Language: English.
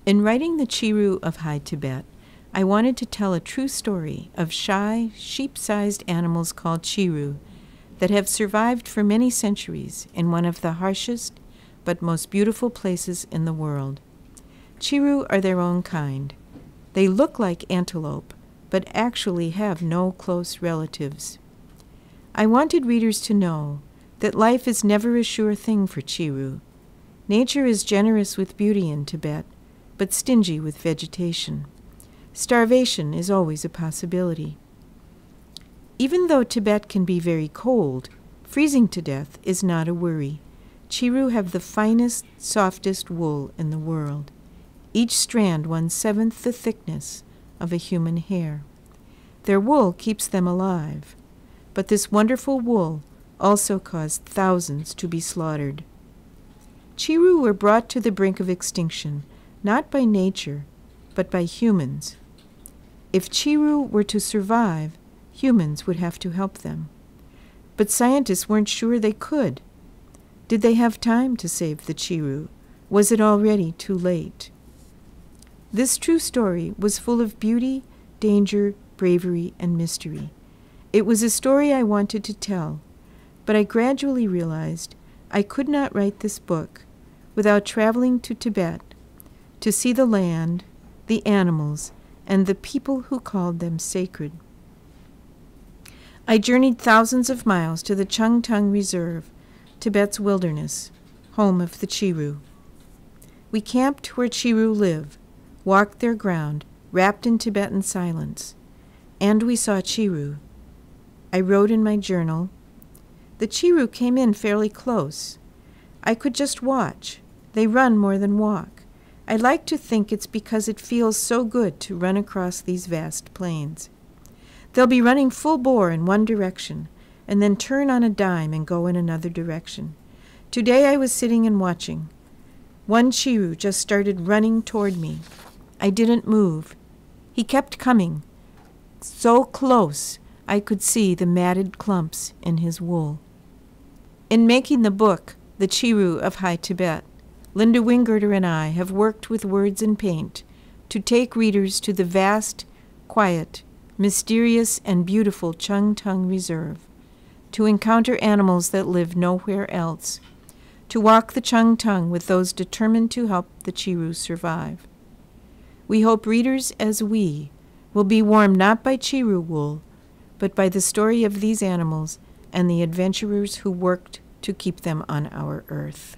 In writing the Chiru of High Tibet, I wanted to tell a true story of shy, sheep-sized animals called Chiru that have survived for many centuries in one of the harshest but most beautiful places in the world. Chiru are their own kind. They look like antelope, but actually have no close relatives. I wanted readers to know that life is never a sure thing for Chiru. Nature is generous with beauty in Tibet, but stingy with vegetation. Starvation is always a possibility. Even though Tibet can be very cold, freezing to death is not a worry. Chiru have the finest, softest wool in the world, each strand 1/7 the thickness of a human hair. Their wool keeps them alive, but this wonderful wool also caused thousands to be slaughtered. Chiru were brought to the brink of extinction, not by nature, but by humans. If Chiru were to survive, humans would have to help them. But scientists weren't sure they could. Did they have time to save the Chiru? Was it already too late? This true story was full of beauty, danger, bravery, and mystery. It was a story I wanted to tell, but I gradually realized I could not write this book without traveling to Tibet to see the land, the animals, and the people who called them sacred. I journeyed thousands of miles to the Chungtung Reserve, Tibet's wilderness, home of the Chiru. We camped where Chiru live, walked their ground, wrapped in Tibetan silence, and we saw Chiru. I wrote in my journal, "The Chiru came in fairly close. I could just watch. They run more than walk. I like to think it's because it feels so good to run across these vast plains. They'll be running full bore in one direction, and then turn on a dime and go in another direction. Today I was sitting and watching. One Chiru just started running toward me. I didn't move. He kept coming, so close I could see the matted clumps in his wool." In making the book, The Chiru of High Tibet, Linda Winggerter and I have worked with words and paint to take readers to the vast, quiet, mysterious, and beautiful Chungtung Reserve, to encounter animals that live nowhere else, to walk the Chungtung with those determined to help the Chiru survive. We hope readers, as we, will be warmed not by Chiru wool, but by the story of these animals and the adventurers who worked to keep them on our earth.